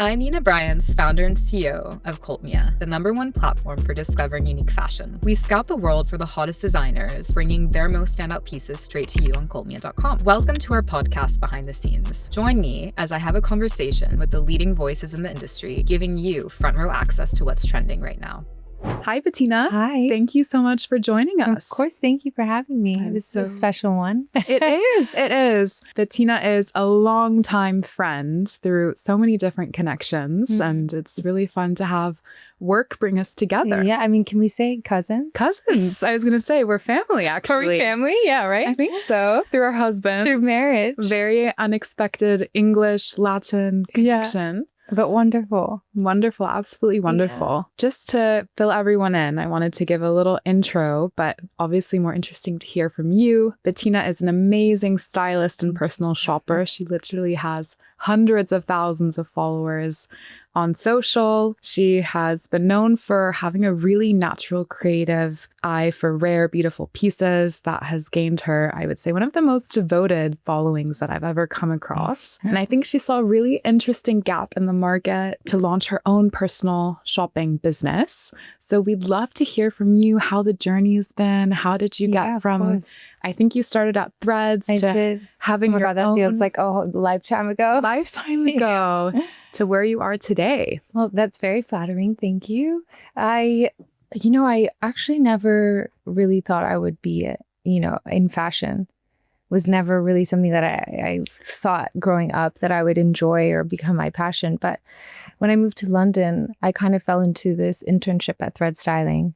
I'm Briance, founder and CEO of Mia, the #1 platform for discovering unique fashion. We scout the world for the hottest designers, bringing their most standout pieces straight to you on cultmia.com. Welcome to our podcast, Behind the Scenes. Join me as I have a conversation with the leading voices in the industry, giving you front row access to what's trending right now. Hi, Bettina. Hi. Thank you so much for joining us. Of course. Thank you for having me. This is a special one. It is. It is. Bettina is a longtime friend through so many different connections, and it's really fun to have work bring us together. Yeah. Can we say cousin? Cousins. I was going to say we're family, actually. Are we family? Yeah, right? I think so. Through our husbands. Through marriage. Very unexpected English, Latin connection. Yeah. But wonderful. Wonderful. Absolutely wonderful. Yeah. Just to fill everyone in, I wanted to give a little intro, but obviously more interesting to hear from you. Bettina is an amazing stylist and personal shopper. She literally has hundreds of thousands of followers on social. She has been known for having a really natural, creative eye for rare, beautiful pieces that has gained her, I would say, one of the most devoted followings that I've ever come across. And I think she saw a really interesting gap in the market to launch her own personal shopping business. So we'd love to hear from you how the journey has been. How did you get from, I think you started at Threads to having your own. That feels like a lifetime ago. To where you are today. Well, that's very flattering. Thank you. I actually never really thought I would be, in fashion. Was never really something that I thought growing up that I would enjoy or become my passion. But when I moved to London, I kind of fell into this internship at Thread Styling.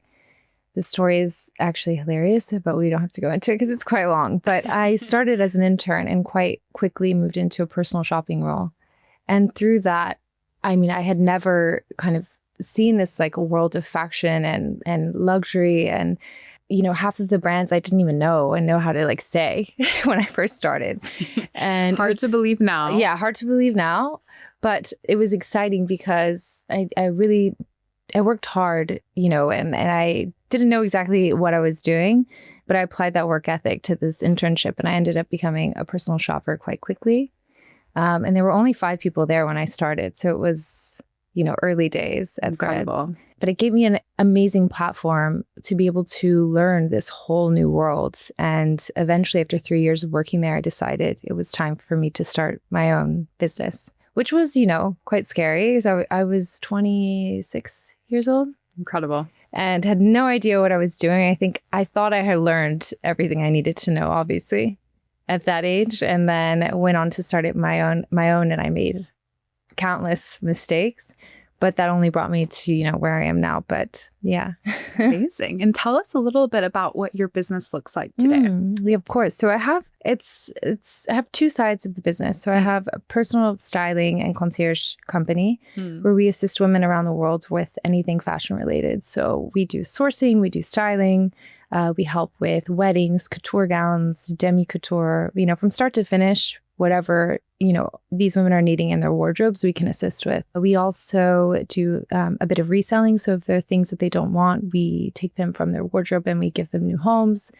The story is actually hilarious, but we don't have to go into it because it's quite long. But I started as an intern and quite quickly moved into a personal shopping role. And through that, I had never kind of seen this like a world of fashion and luxury and, half of the brands I didn't even know how to like say when I first started. And hard to believe now. Yeah, hard to believe now. But it was exciting because I worked hard, and I didn't know exactly what I was doing, but I applied that work ethic to this internship and I ended up becoming a personal shopper quite quickly. And there were only 5 people there when I started. So it was, early days at Incredible. Threads. But it gave me an amazing platform to be able to learn this whole new world. And eventually, after 3 years of working there, I decided it was time for me to start my own business, which was, quite scary. So I was 26 years old. Incredible. And had no idea what I was doing. I thought I had learned everything I needed to know, obviously, at that age, and then went on to start it my own, and I made countless mistakes, but that only brought me to where I am now. But yeah. Amazing. And tell us a little bit about what your business looks like today. Yeah, of course. So I have I have 2 sides of the business. So I have a personal styling and concierge company where we assist women around the world with anything fashion related. So we do sourcing, we do styling, we help with weddings, couture gowns, demi couture, from start to finish, whatever, these women are needing in their wardrobes, we can assist with. We also do a bit of reselling. So if there are things that they don't want, we take them from their wardrobe and we give them new homes,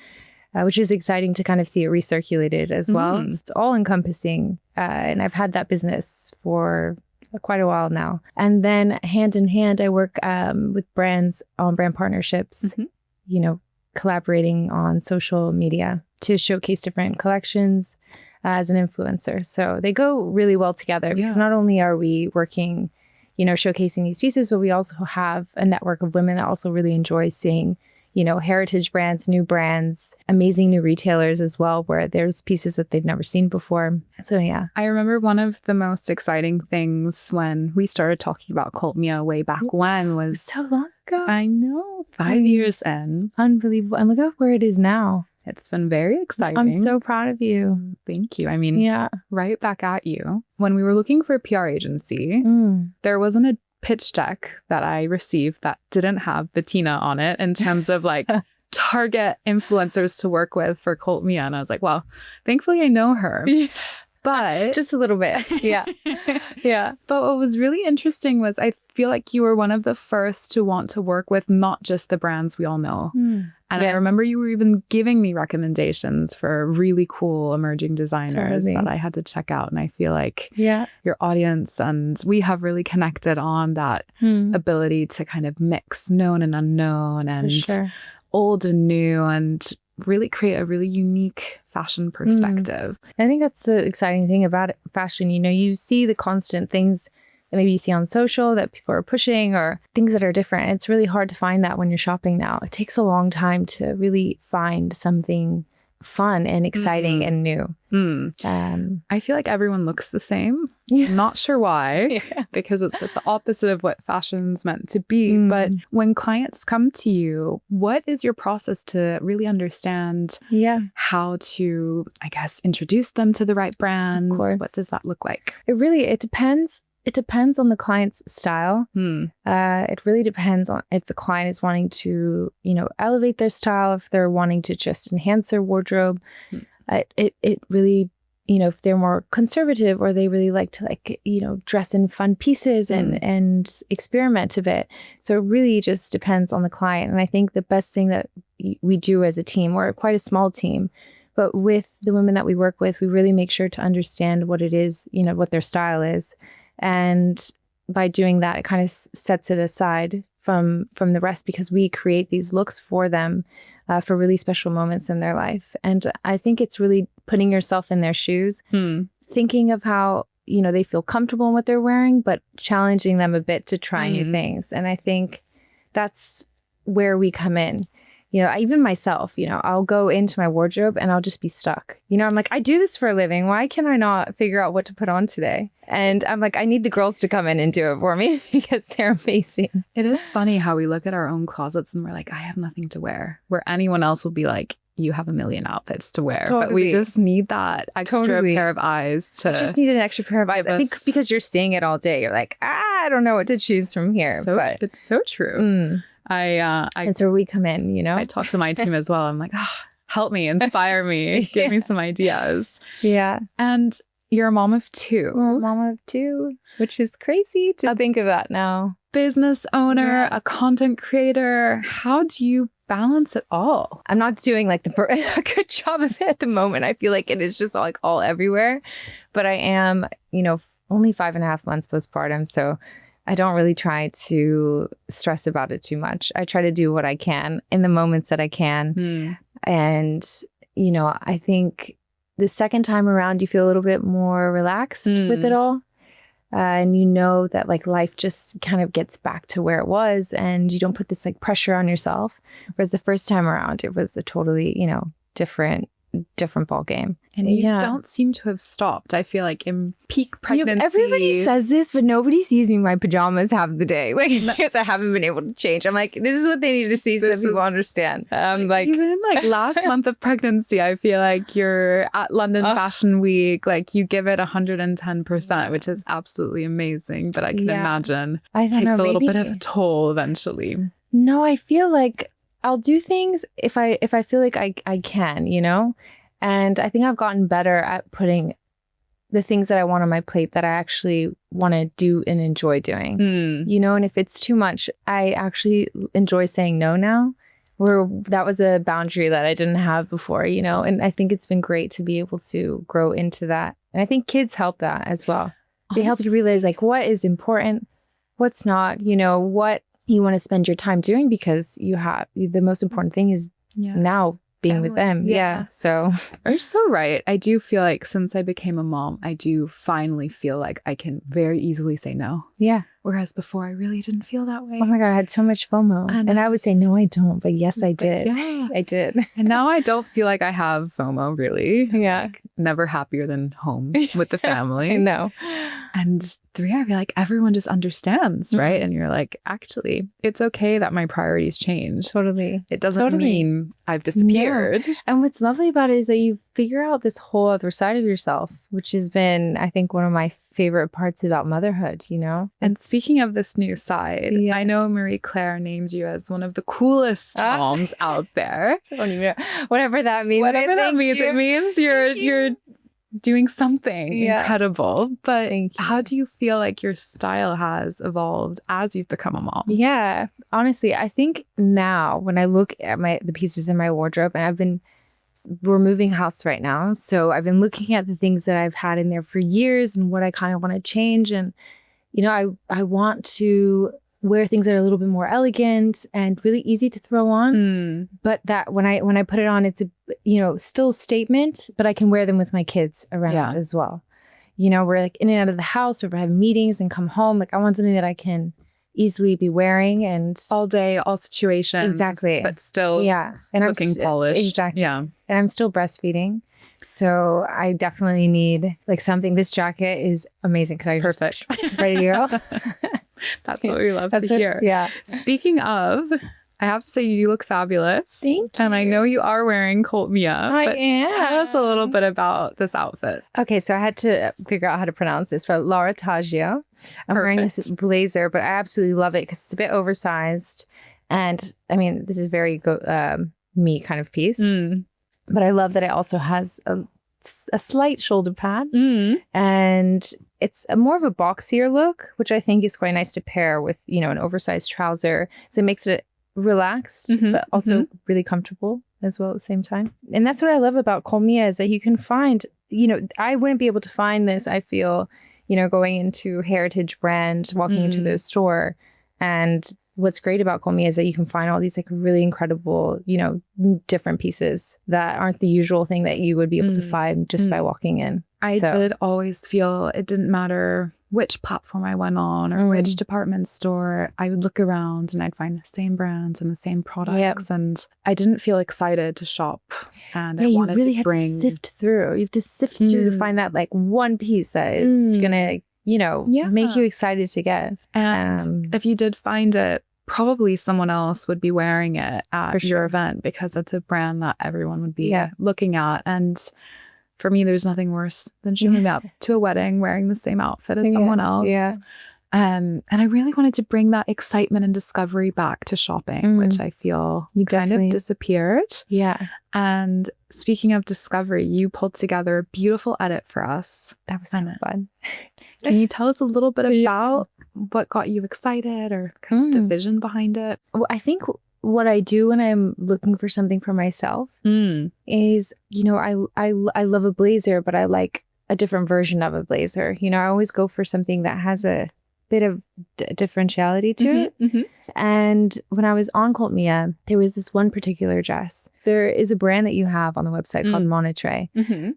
which is exciting to kind of see it recirculated as well. It's all encompassing. And I've had that business for quite a while now. And then hand in hand, I work with brands on brand partnerships, collaborating on social media to showcase different collections as an influencer. So they go really well together because not only are we working, showcasing these pieces, but we also have a network of women that also really enjoy seeing, heritage brands, new brands, amazing new retailers as well, where there's pieces that they've never seen before. So yeah. I remember one of the most exciting things when we started talking about Mia way back when was so long ago. I know, 5 years in. Unbelievable. And look at where it is now. It's been very exciting. I'm so proud of you. Thank you. Right back at you. When we were looking for a PR agency, there wasn't a pitch deck that I received that didn't have Bettina on it in terms of like target influencers to work with for Mia. And I was like, well, thankfully I know her. But just a little bit. Yeah. Yeah. But what was really interesting was I feel like you were one of the first to want to work with not just the brands we all know. And I remember you were even giving me recommendations for really cool emerging designers that I had to check out. And I feel like your audience and we have really connected on that ability to kind of mix known and unknown and old and new and really create a really unique fashion perspective. I think that's the exciting thing about fashion. You know, you see the constant things that maybe you see on social that people are pushing or things that are different. It's really hard to find that when you're shopping now. It takes a long time to really find something fun and exciting and new. I feel like everyone looks the same. Not sure why, because it's the opposite of what fashion's meant to be. But when clients come to you, what is your process to really understand how to, I guess, introduce them to the right brands? What does that look like? It depends. It depends on the client's style. It really depends on if the client is wanting to, you know, elevate their style, if they're wanting to just enhance their wardrobe. It really, you know, if they're more conservative or they really like to you know, dress in fun pieces and experiment a bit. So it really just depends on the client. And I think the best thing that we do as a team, we're quite a small team, but with the women that we work with, we really make sure to understand what it is, you know, what their style is. And by doing that, it kind of sets it aside from the rest because we create these looks for them for really special moments in their life. And I think it's really putting yourself in their shoes, thinking of how, you know, they feel comfortable in what they're wearing, but challenging them a bit to try new things. And I think that's where we come in. You know, even myself, you know, I'll go into my wardrobe and I'll just be stuck. You know, I'm like, I do this for a living. Why can I not figure out what to put on today? And I'm like, I need the girls to come in and do it for me because they're amazing. It is funny how we look at our own closets and we're like, I have nothing to wear. Where anyone else will be like, you have a million outfits to wear. But we just need that extra pair of eyes to... You just need an extra pair of eyes. I think because you're seeing it all day, you're like, I don't know what to choose from here. But it's so true. That's where we come in, you know? I talk to my team as well. I'm like, help me, inspire me, give me some ideas. Yeah. And you're a mom of two. Well, mom of two, which is crazy to think of that now. Business owner, a content creator. How do you balance it all? I'm not doing like a good job of it at the moment. I feel like it is just like all everywhere. But I am, you know, only 5.5 months postpartum. So I don't really try to stress about it too much. I try to do what I can in the moments that I can. And, you know, I think the second time around, you feel a little bit more relaxed with it all. And you know that like life just kind of gets back to where it was and you don't put this like pressure on yourself. Whereas the first time around, it was a totally, you know, different ball game. And you don't seem to have stopped. I feel like in peak pregnancy. You know, everybody says this, but nobody sees me in my pajamas half the day. Like, because I haven't been able to change. I'm like, this is what they need to see so that people understand. Like even like last month of pregnancy, I feel like you're at London Fashion Week. Like you give it 110%, which is absolutely amazing. But I can imagine it takes a little bit of a toll eventually. No, I feel like I'll do things if I feel like I can, you know? And I think I've gotten better at putting the things that I want on my plate that I actually want to do and enjoy doing, you know? And if it's too much, I actually enjoy saying no now, where that was a boundary that I didn't have before, you know? And I think it's been great to be able to grow into that. And I think kids help that as well. They help you realize like what is important, what's not, you know, what you want to spend your time doing because you have the most important thing is now being with them. Yeah. So you're so right. I do feel like since I became a mom, I do finally feel like I can very easily say no. Yeah. Whereas before I really didn't feel that way. Oh my God, I had so much FOMO. And I would say, no, I don't. But yes, I did. Yeah. I did. And now I don't feel like I have FOMO really. Yeah. Like, never happier than home with the family. I know. And 3, I feel like everyone just understands, right? And you're like, actually, it's okay that my priorities change. Totally. It doesn't mean I've disappeared. No. And what's lovely about it is that you figure out this whole other side of yourself, which has been, I think, one of my favorite parts about motherhood, you know? And speaking of this new side, I know Marie Claire named you as one of the coolest moms out there. I don't even know. Whatever that means. Whatever that means. It means you're doing something incredible. But how do you feel like your style has evolved as you've become a mom? Yeah, honestly, I think now when I look at the pieces in my wardrobe, and we're moving house right now, so I've been looking at the things that I've had in there for years and what I kind of want to change. And I want to wear things that are a little bit more elegant and really easy to throw on. But that when I put it on, it's a still a statement, but I can wear them with my kids around as well. We're like in and out of the house, or we have meetings and come home. Like I want something that I can easily be wearing and all day, all situations. Exactly. But still and looking polished. Exactly. Yeah. And I'm still breastfeeding. So I definitely need like something. This jacket is amazing because I perfect. Ready to go. That's what we love to hear. Yeah. Speaking of, I have to say you look fabulous. Thank you. And I know you are wearing Cult Mia. I am. Tell us a little bit about this outfit. Okay, so I had to figure out how to pronounce this, but Laura Taggio. I'm wearing this blazer, but I absolutely love it because it's a bit oversized. And I mean, this is very me kind of piece. But I love that it also has a slight shoulder pad. And it's more of a boxier look, which I think is quite nice to pair with, an oversized trouser. So it makes it relaxed, but also really comfortable as well at the same time. And that's what I love about Cult Mia is that you can find, I wouldn't be able to find this, I feel, going into Heritage brand, walking into the store. And what's great about Cult Mia is that you can find all these like really incredible, different pieces that aren't the usual thing that you would be able to find just by walking in. I did always feel it didn't matter which platform I went on or which department store. I would look around and I'd find the same brands and the same products. And I didn't feel excited to shop. And I wanted really to bring... have to sift through. You have to sift through to find that like one piece that is going to make you excited to get. And if you did find it, probably someone else would be wearing it at your event because it's a brand that everyone would be looking at. And for me, there's nothing worse than showing up to a wedding wearing the same outfit as someone else. Yeah. And I really wanted to bring that excitement and discovery back to shopping, which I feel kind of disappeared. Yeah. And speaking of discovery, you pulled together a beautiful edit for us. That was so fun. Can you tell us a little bit about what got you excited or kind of the vision behind it? Well, I think what I do when I'm looking for something for myself is, I love a blazer, but I like a different version of a blazer. I always go for something that has a bit of differentiality to it. And when I was on Cult Mia, there was this one particular dress. There is a brand that you have on the website called Monatre.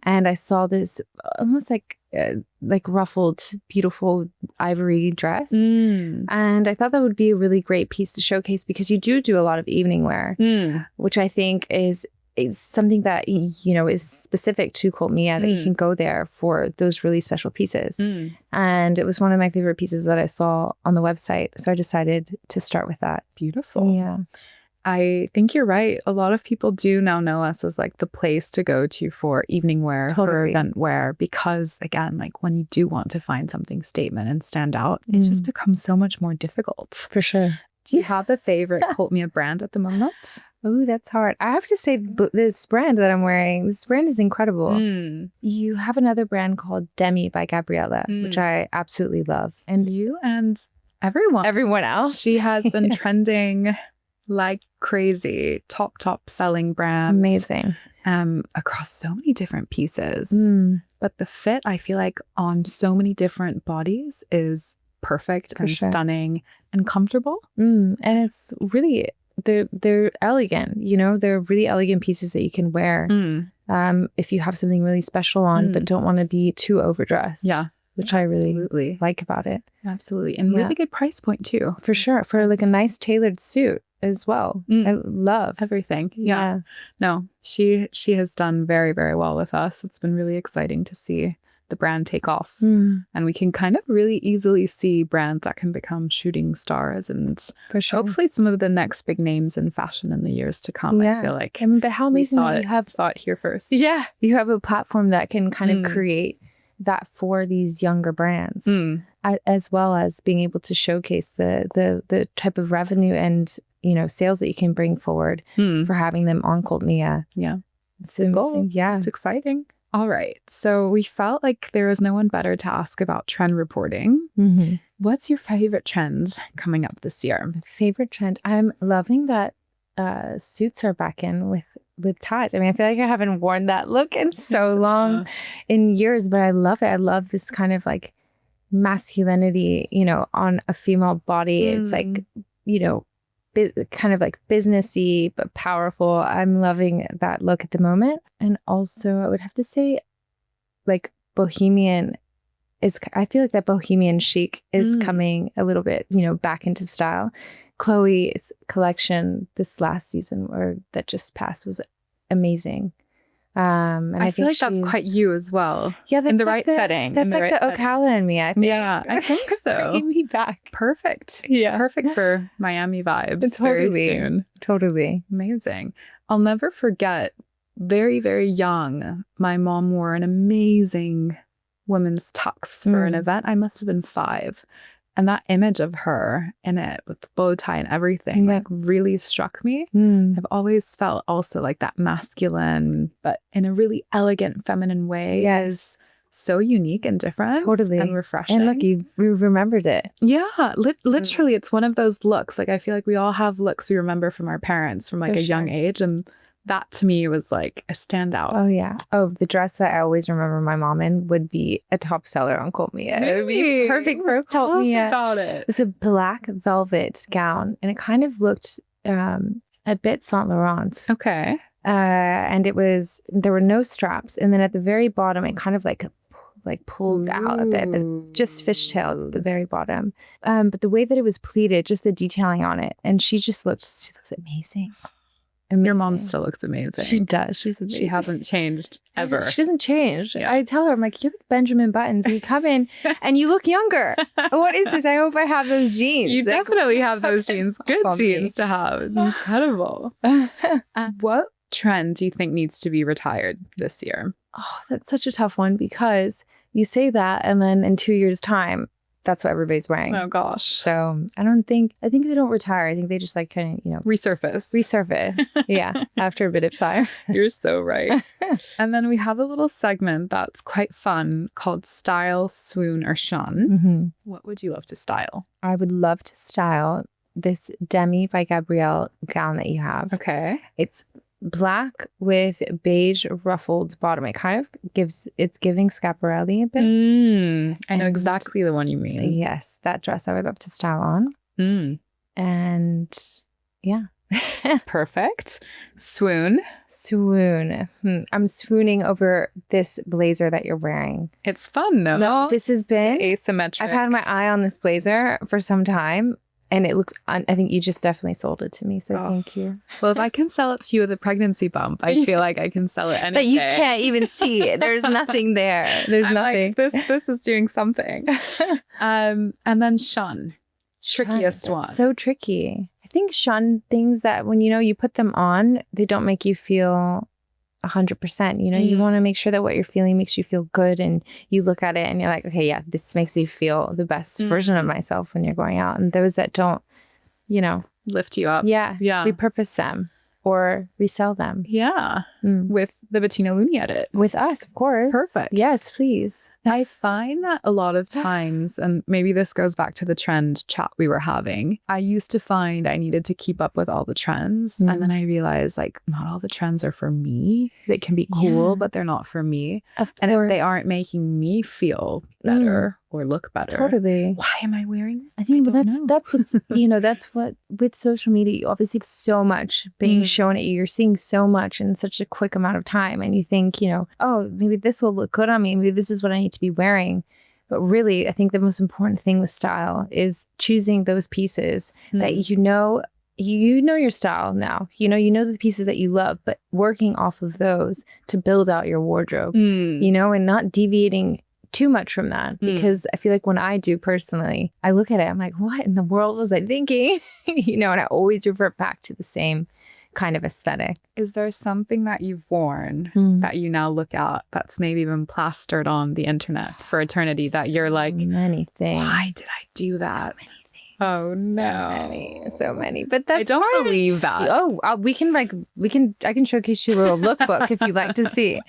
And I saw this almost like ruffled, beautiful ivory dress. And I thought that would be a really great piece to showcase because you do a lot of evening wear, which I think is something that, is specific to Cult Mia, that you can go there for those really special pieces. And it was one of my favorite pieces that I saw on the website. So I decided to start with that. Beautiful. Yeah. I think you're right. A lot of people do now know us as like the place to go to for evening wear, for event wear, because again, like when you do want to find something statement and stand out, it just becomes so much more difficult. For sure. Do you have a favorite Cult Mia brand at the moment? Oh, that's hard. I have to say this brand that I'm wearing, this brand is incredible. You have another brand called Demi by Gabriella, which I absolutely love. And you and everyone else. She has been trending like crazy. Top selling brand. Amazing. Across so many different pieces. But the fit, I feel like on so many different bodies is perfect and stunning and comfortable. And it's really, they're elegant, they're really elegant pieces that you can wear if you have something really special on, but don't want to be too overdressed. Yeah. Which I really like about it. Absolutely. And really good price point too. For sure. For like a nice tailored suit as well. I love everything. Yeah. No, she has done very, very well with us. It's been really exciting to see the brand take off. And we can kind of really easily see brands that can become shooting stars and hopefully some of the next big names in fashion in the years to come. I feel like. But how amazing that you have thought here first. Yeah. You have a platform that can kind of create that for these younger brands, as well as being able to showcase the type of revenue and sales that you can bring forward for having them on Cult Mia. Yeah. It's amazing. Yeah. It's exciting. All right. So we felt like there was no one better to ask about trend reporting. What's your favorite trend coming up this year? Favorite trend? I'm loving that suits are back in with ties. I mean, I feel like I haven't worn that look in so long, in years, but I love it. I love this kind of like masculinity, you know, on a female body. It's like, you know, kind of like businessy but powerful. I'm loving that look at the moment. And also I would have to say like bohemian is, I feel like that bohemian chic is coming a little bit, you know, back into style. Chloe's collection this last season or that just passed was amazing. And I feel like that's quite you as well. Yeah, that's in the like right setting. That's like the Ocala in me, I think. Yeah, I think so. Bringing me back. Perfect. Yeah. Perfect for Miami vibes Totally. very soon. Totally. Amazing. I'll never forget, very, very young, my mom wore an amazing women's tux for an event. I must have been 5. And that image of her in it with the bow tie and everything like really struck me. I've always felt also like that masculine, but in a really elegant, feminine way is so unique and different. And refreshing. And look, you remembered it. Yeah. Literally, it's one of those looks. Like I feel like we all have looks we remember from our parents from like a young age. And that to me was like a standout. Oh, yeah. Oh, the dress that I always remember my mom in would be a top seller on Cult Mia. It would be perfect for Cult Mia. Tell us about it. It's a black velvet gown, and it kind of looked a bit Saint Laurent. Okay. And there were no straps. And then at the very bottom, it kind of like pulled out a bit, but just fishtailed at the very bottom. But the way that it was pleated, just the detailing on it, and she looks amazing. Your mom still looks amazing. She does. She's amazing. She hasn't changed ever. She doesn't change. Yeah. I tell her, I'm like, you're like Benjamin Buttons. You come in and you look younger. What is this? I hope I have those genes. You definitely have those genes. Good genes to have. Incredible. What trend do you think needs to be retired this year? Oh, that's such a tough one because you say that and then in 2 years' time, that's what everybody's wearing. Oh gosh. So I think they don't retire. I think they just like kind of, you know, resurface. Yeah. After a bit of time. You're so right. And then we have a little segment that's quite fun called Style, Swoon, or Shun. What would you love to style? I would love to style this Demi by Gabrielle gown that you have. Okay. It's black with beige ruffled bottom. It kind of it's giving Schiaparelli a bit. I know exactly the one you mean. Yes, that dress I would love to style on. And yeah. Perfect. Swoon. I'm swooning over this blazer that you're wearing. It's fun, no? No, this has been asymmetric. I've had my eye on this blazer for some time. And it looks, I think you just definitely sold it to me. So thank you. Well, if I can sell it to you with a pregnancy bump, I feel like I can sell it any day. But you can't even see it. There's nothing there. There's nothing. Like, this is doing something. And then shun. Trickiest one. So tricky. I think shun things that when, you know, you put them on, they don't make you feel 100%. You know, you want to make sure that what you're feeling makes you feel good, and you look at it and you're like, okay, yeah, this makes you feel the best version of myself when you're going out. And those that don't, you know, lift you up. Yeah. Repurpose them or resell them. Yeah. With the Bettina Looney edit. With us, of course. Perfect. Yes, please. I find that a lot of times, and maybe this goes back to the trend chat we were having, I used to find I needed to keep up with all the trends. And then I realized like not all the trends are for me. They can be cool, but they're not for me. And if they aren't making me feel better or look better, totally. Why am I wearing them? I think that's what's, you know, that's what with social media, you obviously have so much being shown at you. You're seeing so much in such a quick amount of time. And you think, you know, oh, maybe this will look good on me. Maybe this is what I need to be wearing. But really, I think the most important thing with style is choosing those pieces that you know your style now. You know the pieces that you love, but working off of those to build out your wardrobe, you know, and not deviating too much from that. Because I feel like when I do personally, I look at it, I'm like, what in the world was I thinking? You know, and I always revert back to the same kind of aesthetic. Is there something that you've worn that you now look at that's maybe been plastered on the internet for eternity that you're like, many things. Why did I do that? So many things. Oh So many. But that's I don't believe that. Oh, I can showcase you a little lookbook if you'd like to see.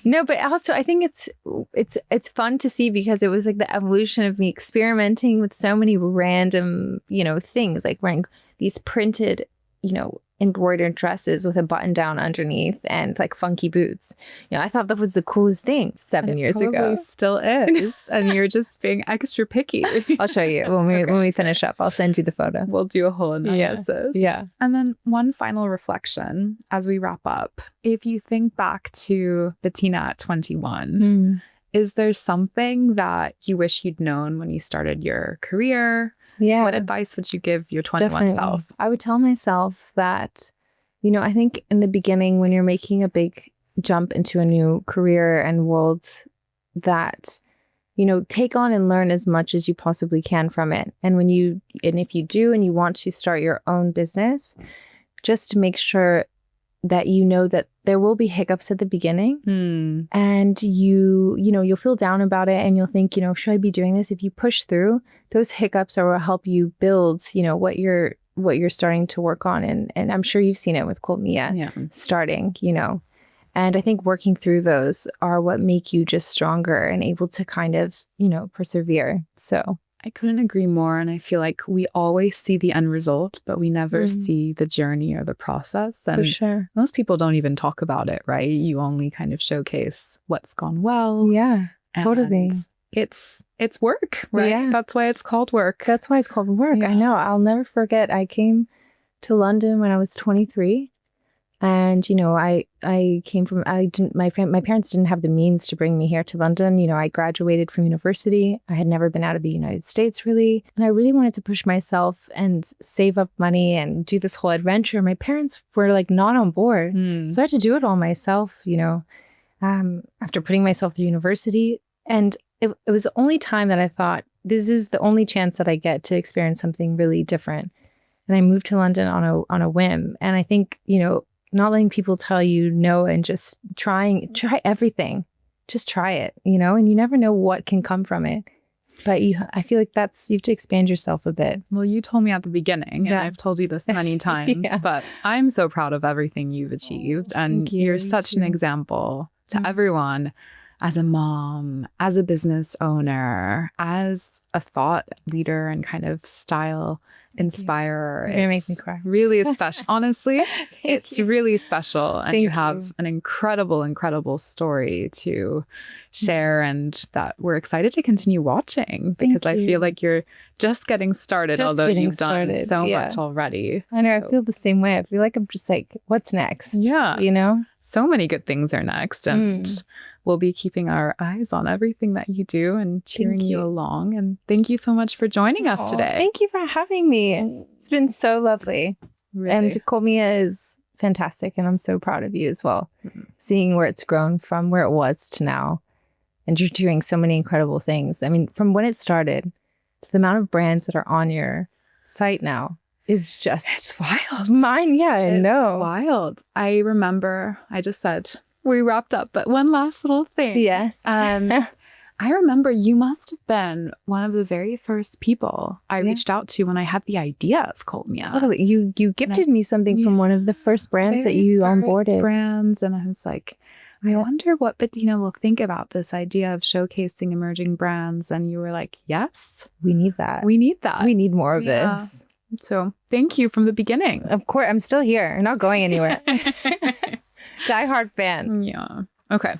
No, but also I think it's fun to see because it was like the evolution of me experimenting with so many random, things, like wearing these printed, embroidered dresses with a button down underneath and like funky boots. I thought that was the coolest thing 7 years ago. Probably still is. And you're just being extra picky. I'll show you when we finish up. I'll send you the photo. We'll do a whole analysis. Yeah. And then one final reflection as we wrap up. If you think back to Bettina at 21, is there something that you wish you'd known when you started your career? Yeah. What advice would you give your 21 Definitely. self? I would tell myself that, I think in the beginning when you're making a big jump into a new career and world, that, take on and learn as much as you possibly can from it. And if you do and you want to start your own business, just to make sure that that there will be hiccups at the beginning and you'll feel down about it and you'll think, should I be doing this? If you push through, those hiccups will help you build, what you're starting to work on. And I'm sure you've seen it with Cult Mia starting, and I think working through those are what make you just stronger and able to kind of, persevere. So I couldn't agree more. And I feel like we always see the end result, but we never see the journey or the process. And for sure. Most people don't even talk about it, right? You only kind of showcase what's gone well. Yeah, totally. It's work, right? Yeah. That's why it's called work. That's why it's called work. Yeah. I know. I'll never forget. I came to London when I was 23. And, I came from, my parents didn't have the means to bring me here to London. I graduated from university. I had never been out of the United States really. And I really wanted to push myself and save up money and do this whole adventure. My parents were like not on board. So I had to do it all myself, after putting myself through university. And it was the only time that I thought, this is the only chance that I get to experience something really different. And I moved to London on a whim. And I think, not letting people tell you no and just try everything. Just try it, and you never know what can come from it. But I feel like you have to expand yourself a bit. Well, you told me at the beginning, and I've told you this many times, but I'm so proud of everything you've achieved. And you're such an example to everyone as a mom, as a business owner, as a thought leader and kind of style inspirer. It makes me cry. Really special. Honestly, it's really special. And you have an incredible, incredible story to share and that we're excited to continue watching because I feel like you're just getting started, although you've done so much already. I know. I feel the same way. I feel like I'm just like, what's next? Yeah. So many good things are next. And we'll be keeping our eyes on everything that you do and cheering you along. And thank you so much for joining us today. Thank you for having me. It's been so lovely. Really. And Cult Mia is fantastic. And I'm so proud of you as well. Seeing where it's grown from where it was to now. And you're doing so many incredible things. I mean, from when it started to the amount of brands that are on your site now is just... It's wild. I know. It's wild. I remember, I just said... We wrapped up, but one last little thing. Yes. I remember you must have been one of the very first people I reached out to when I had the idea of Cult Mia. Totally. You gifted me something from one of the first brands that you onboarded. Brands, and I was like, I wonder what Bettina will think about this idea of showcasing emerging brands. And you were like, yes, we need that. We need that. We need more of this. So thank you from the beginning. Of course, I'm still here. I'm not going anywhere. Die-hard fan. Yeah. Okay.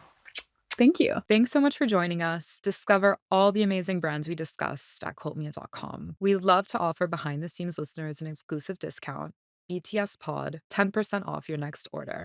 Thank you. Thanks so much for joining us. Discover all the amazing brands we discussed at cultmia.com. We love to offer behind-the-scenes listeners an exclusive discount, BTS Pod, 10% off your next order.